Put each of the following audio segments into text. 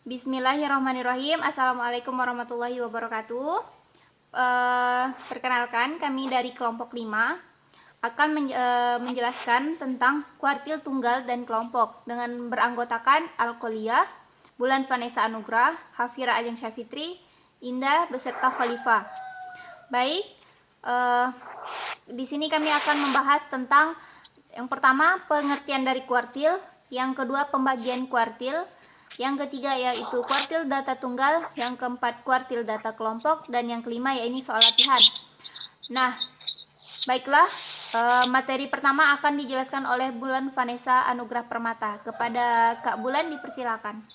Bismillahirrahmanirrahim. Assalamualaikum warahmatullahi wabarakatuh. Perkenalkan, kami dari kelompok 5 akan menjelaskan tentang kuartil tunggal dan kelompok dengan beranggotakan Alkoliyah, Bulan Vanessa Anugrah, Hafira Ajeng Syafitri, Indah beserta Khalifah. Baik, di sini kami akan membahas tentang yang pertama pengertian dari kuartil, yang kedua pembagian kuartil, yang ketiga yaitu kuartil data tunggal, yang keempat kuartil data kelompok, dan yang kelima yaitu soal latihan. Nah, baiklah, materi pertama akan dijelaskan oleh Bulan Vanessa Anugrah Permata. Kepada Kak Bulan dipersilakan.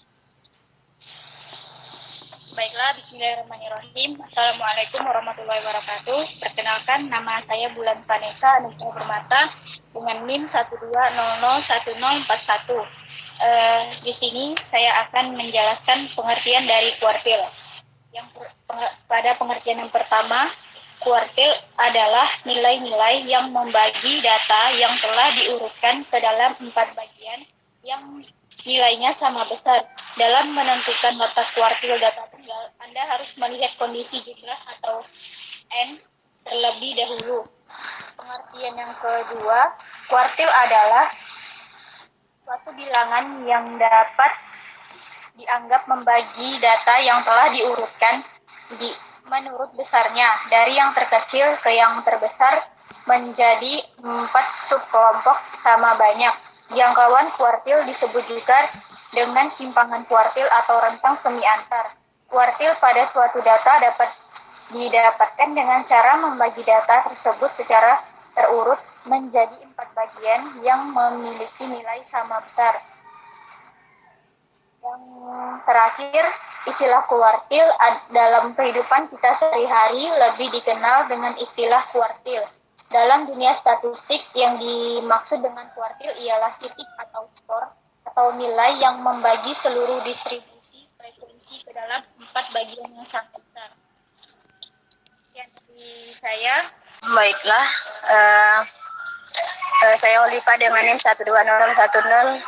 Baiklah, bismillahirrahmanirrahim. Assalamualaikum warahmatullahi wabarakatuh. Perkenalkan, nama saya Bulan Vanessa Anugrah Permata dengan NIM 120001041. Di sini saya akan menjelaskan pengertian dari kuartil. Pada pengertian yang pertama, kuartil adalah nilai-nilai yang membagi data yang telah diurutkan ke dalam 4 bagian yang nilainya sama besar. Dalam menentukan letak kuartil data tunggal, Anda harus melihat kondisi jumlah atau N terlebih dahulu. Pengertian yang kedua, kuartil adalah suatu bilangan yang dapat dianggap membagi data yang telah diurutkan menurut besarnya dari yang terkecil ke yang terbesar menjadi 4 subkelompok sama banyak. Jangkauan kuartil disebut juga dengan simpangan kuartil atau rentang semi antar. Kuartil pada suatu data dapat didapatkan dengan cara membagi data tersebut secara terurut menjadi 4 bagian yang memiliki nilai sama besar. Yang terakhir, istilah kuartil dalam kehidupan kita sehari-hari lebih dikenal dengan istilah kuartil. Dalam dunia statistik, yang dimaksud dengan kuartil ialah titik atau skor atau nilai yang membagi seluruh distribusi frekuensi ke dalam 4 bagian yang sama besar. Yang dari saya. Baiklah, saya Oliva dengan NIM 120101054,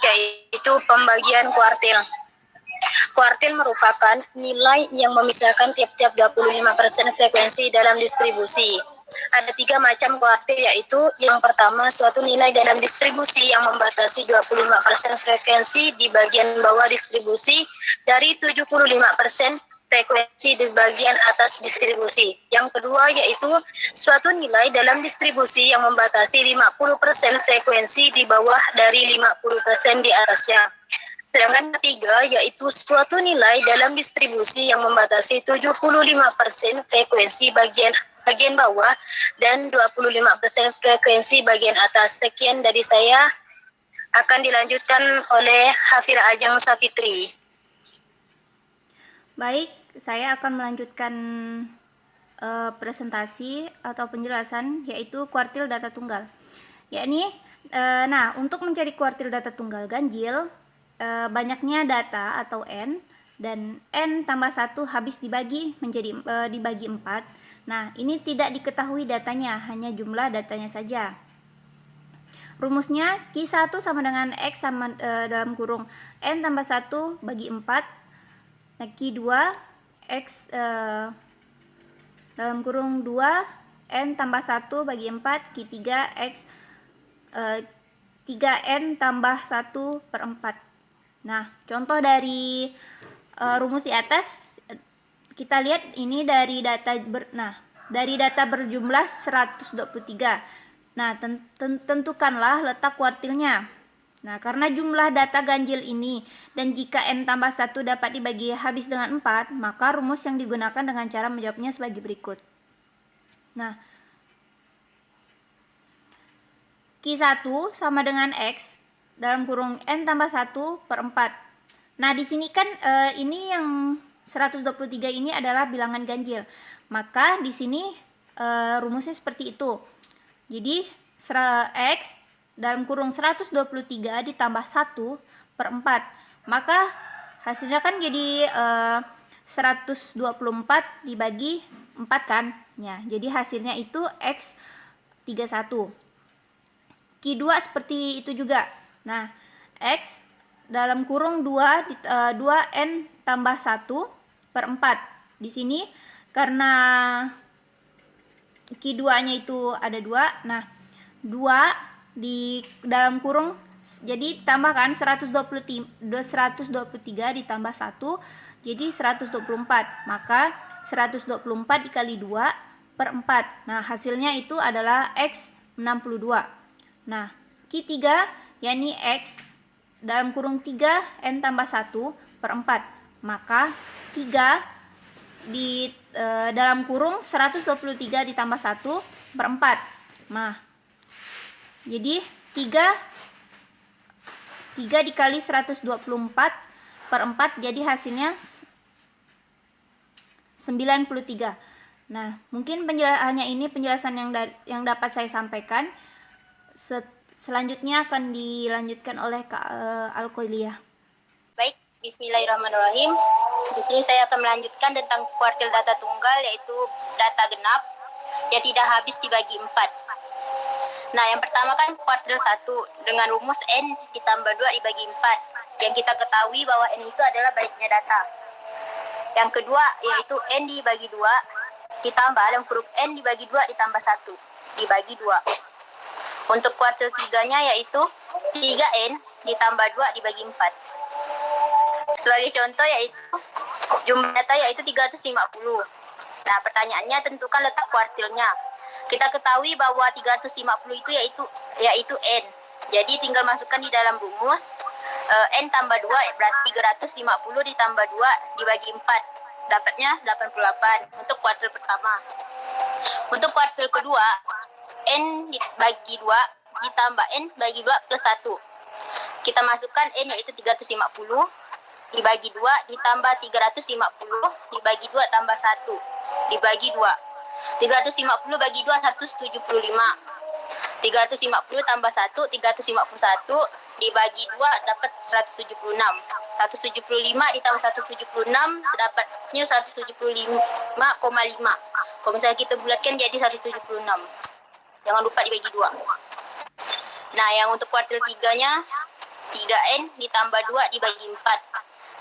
yaitu pembagian kuartil. Kuartil merupakan nilai yang memisahkan tiap-tiap 25% frekuensi dalam distribusi. Ada 3 macam kuartil, yaitu yang pertama, suatu nilai dalam distribusi yang membatasi 25% frekuensi di bagian bawah distribusi dari 75% frekuensi di bagian atas distribusi. Yang kedua yaitu suatu nilai dalam distribusi yang membatasi 50% frekuensi di bawah dari 50% di atasnya. Sedangkan ketiga yaitu suatu nilai dalam distribusi yang membatasi 75% frekuensi bagian bawah dan 25% frekuensi bagian atas. Sekian dari saya, akan dilanjutkan oleh Hafira Ajeng Syafitri. Baik, saya akan melanjutkan presentasi atau penjelasan yaitu kuartil data tunggal. Untuk mencari kuartil data tunggal ganjil, banyaknya data atau N dan N tambah 1 habis dibagi 4. Nah, ini tidak diketahui datanya, hanya jumlah datanya saja. Rumusnya Q1 sama dengan X sama dalam kurung N tambah 1 bagi 4. Nah, Q2 X dalam kurung 2 N tambah 1 bagi 4. Q3 X 3N tambah 1 per 4. Nah, contoh dari rumus di atas, kita lihat ini dari data berjumlah 123. Nah, tentukanlah letak kuartilnya. Nah, karena jumlah data ganjil ini dan jika N tambah 1 dapat dibagi habis dengan 4, maka rumus yang digunakan dengan cara menjawabnya sebagai berikut. Nah, Q1 sama dengan X dalam kurung N tambah 1 per 4. Nah, di sini kan ini yang 123 ini adalah bilangan ganjil. Maka di sini rumusnya seperti itu. Jadi, X dalam kurung 123 ditambah 1 per 4. Maka hasilnya kan jadi 124 dibagi 4 kan. Ya, jadi hasilnya itu X 31. Q2 seperti itu juga. Nah, X dalam kurung 2n tambah 1/4. Di sini karena Q2-nya itu ada 2. Nah, 2 di dalam kurung, jadi tambahkan 123 ditambah 1 jadi 124. Maka 124 dikali 2/4. Nah, hasilnya itu adalah X 62. Nah, Q3 yakni X dalam kurung 3n tambah 1/4. Maka 3 di dalam kurung 123 ditambah 1/4. Nah, jadi 3 dikali 124/4 jadi hasilnya 93. Nah, mungkin penjelasan yang dapat saya sampaikan. Selanjutnya akan dilanjutkan oleh Kak Alkolia. Baik, bismillahirrahmanirrahim. Di sini saya akan melanjutkan tentang kuartil data tunggal, yaitu data genap yang tidak habis dibagi 4. Nah, yang pertama kan kuartil 1 dengan rumus N ditambah 2 dibagi 4. Yang kita ketahui bahwa N itu adalah baiknya data. Yang kedua yaitu N dibagi 2 ditambah dalam huruf N dibagi 2 ditambah 1 dibagi 2. Untuk kuartil 3-nya yaitu 3N ditambah 2 dibagi 4. Sebagai contoh yaitu jumlah data yaitu 350. Nah, pertanyaannya tentukan letak kuartilnya. Kita ketahui bahwa 350 itu yaitu N. Jadi tinggal masukkan di dalam rumus N tambah 2 berarti 350 ditambah 2 dibagi 4. Dapatnya 88 untuk kuartil pertama. Untuk kuartil kedua, N bagi 2 ditambah N bagi 2 plus 1. Kita masukkan N yaitu 350 dibagi 2 ditambah 350 dibagi 2 tambah 1 dibagi 2. 350 bagi 2 175. 350 tambah 1 351 dibagi 2 dapat 176. 175 ditambah 176 dapatnya 175,5. Kalau misalnya kita bulatkan jadi 176. Jangan lupa dibagi 2. Nah, yang untuk kuartil 3-nya 3N ditambah 2 dibagi 4.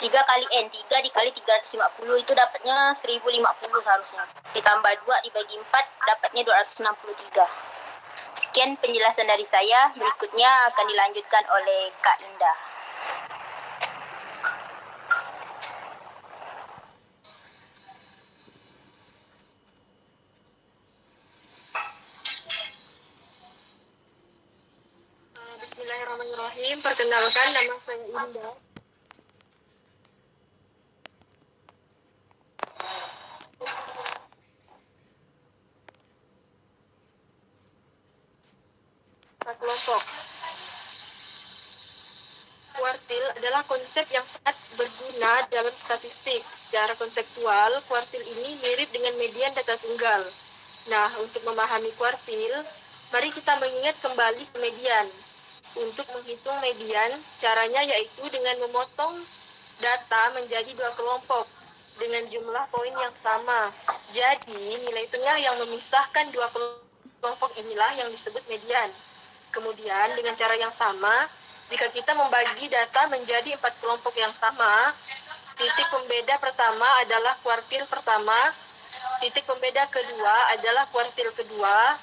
3 kali N, 3 dikali 350 itu dapatnya 1050 seharusnya. Ditambah 2 dibagi 4 dapatnya 263. Sekian penjelasan dari saya. Berikutnya akan dilanjutkan oleh Kak Indah. Bismillahirrahmanirrahim. Perkenalkan, nama saya Indah. Kelompok. Kuartil adalah konsep yang sangat berguna dalam statistik. Secara konseptual, kuartil ini mirip dengan median data tunggal. Nah, untuk memahami kuartil, mari kita mengingat kembali ke median. Untuk menghitung median, caranya yaitu dengan memotong data menjadi 2 kelompok dengan jumlah poin yang sama. Jadi, nilai tengah yang memisahkan 2 kelompok inilah yang disebut median. Kemudian, dengan cara yang sama, jika kita membagi data menjadi 4 kelompok yang sama, titik pembeda pertama adalah kuartil pertama, titik pembeda kedua adalah kuartil kedua,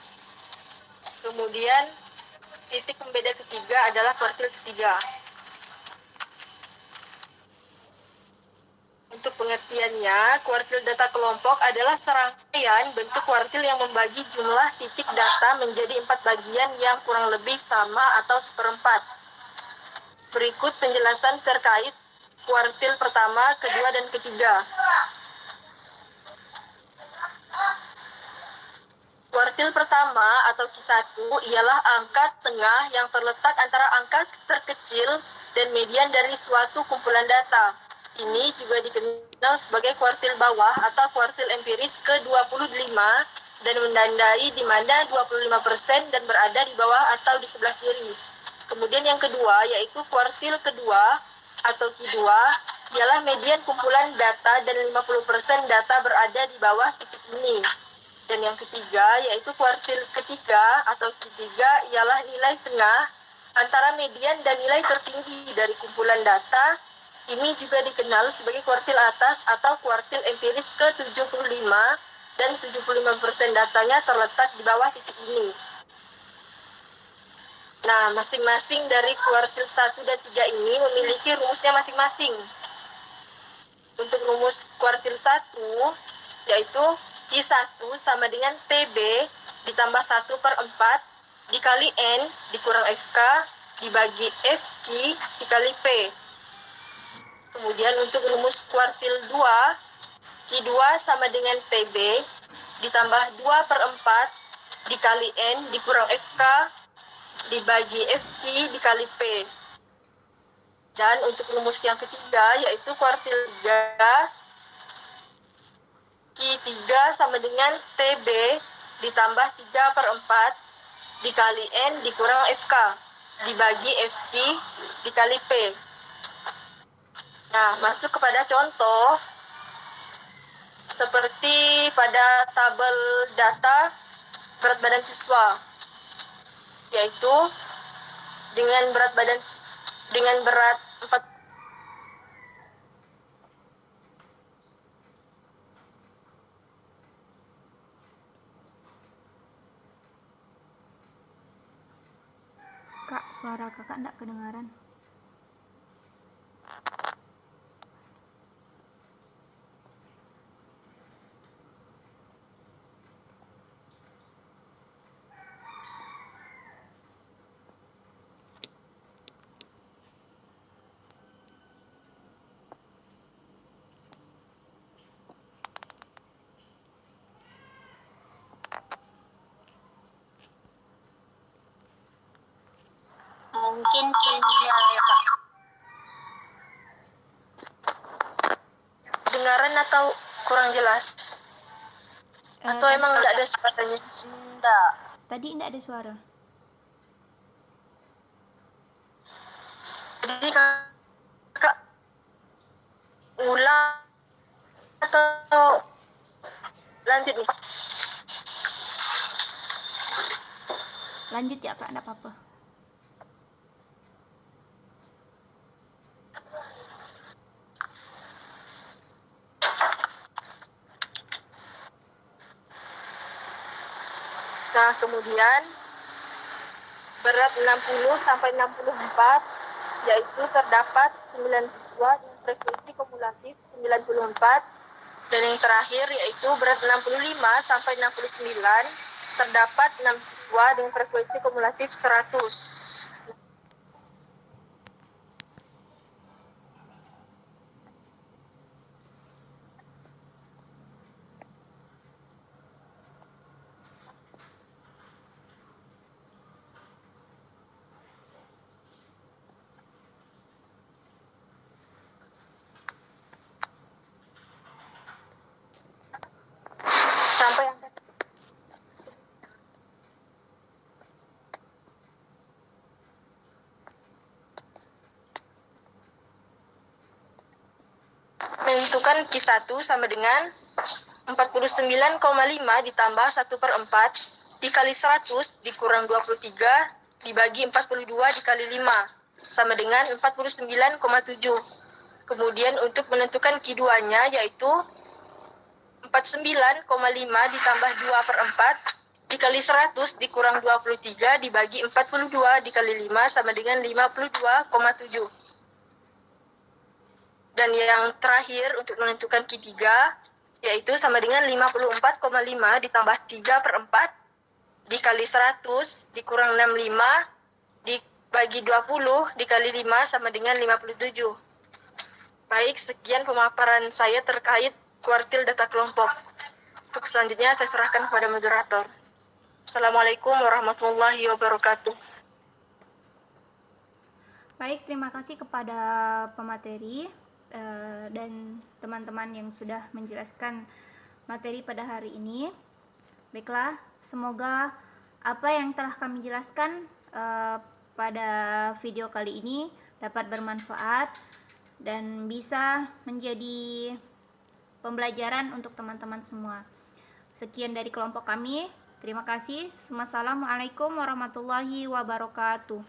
kemudian titik pembeda ketiga adalah kuartil ketiga. Untuk pengertiannya, kuartil data kelompok adalah serangkaian bentuk kuartil yang membagi jumlah titik data menjadi 4 bagian yang kurang lebih sama atau seperempat. Berikut penjelasan terkait kuartil pertama, kedua, dan ketiga. Kuartil pertama atau Q1 ialah angka tengah yang terletak antara angka terkecil dan median dari suatu kumpulan data. Ini juga dikenal sebagai kuartil bawah atau kuartil empiris ke-25 dan menandai di mana 25% dan berada di bawah atau di sebelah kiri. Kemudian yang kedua yaitu kuartil kedua atau Q2 ialah median kumpulan data dan 50% data berada di bawah titik ini. Dan yang ketiga yaitu kuartil ketiga atau Q3 ialah nilai tengah antara median dan nilai tertinggi dari kumpulan data. Ini juga dikenal sebagai kuartil atas atau kuartil empiris ke-75 dan 75% datanya terletak di bawah titik ini. Nah, masing-masing dari kuartil 1 dan 3 ini memiliki rumusnya masing-masing. Untuk rumus kuartil 1, yaitu I1 sama dengan PB ditambah 1/4 dikali N dikurang FK dibagi FQ dikali P. Kemudian untuk rumus kuartil 2, Q2 sama dengan PB ditambah 2/4 dikali N dikurang FK dibagi FQ dikali P. Dan untuk rumus yang ketiga, yaitu kuartil 3, Q3 sama dengan TB ditambah 3/4 dikali N dikurang FK dibagi FQ dikali P. Nah, masuk kepada contoh seperti pada tabel data berat badan siswa, yaitu dengan berat 4 Kak, suara kakak enggak kedengaran. Mungkin sinyal ya, Kak. dengaran atau kurang jelas? Atau emang enggak ada suaranya? Enggak. Tadi enggak ada suara. Jadi kakak ulang atau lanjut nih? Lanjut ya Kak, enggak apa-apa. Nah, kemudian berat 60 sampai 64, yaitu terdapat 9 siswa dengan frekuensi kumulatif 94, dan yang terakhir yaitu berat 65 sampai 69, terdapat 6 siswa dengan frekuensi kumulatif 100. Sampai yang menentukan Q1 sama dengan 49,5 ditambah 1/4 dikali 100 dikurang 23 dibagi 42 dikali 5 sama dengan 49,7. Kemudian untuk menentukan Q2-nya yaitu 49,5 ditambah 2/4 dikali 100 dikurang 23 dibagi 42 dikali 5 sama dengan 52,7. Dan yang terakhir untuk menentukan Q3 yaitu sama dengan 54,5 ditambah 3/4 dikali 100 dikurang 65 dibagi 20 dikali 5 sama dengan 57. Baik, sekian pemaparan saya terkait kuartil data kelompok. Untuk selanjutnya saya serahkan kepada moderator. Assalamualaikum warahmatullahi wabarakatuh. Baik, terima kasih kepada pemateri dan teman-teman yang sudah menjelaskan materi pada hari ini. Baiklah, semoga apa yang telah kami jelaskan pada video kali ini dapat bermanfaat dan bisa menjadi pembelajaran untuk teman-teman semua. Sekian dari kelompok kami. Terima kasih. Wassalamualaikum warahmatullahi wabarakatuh.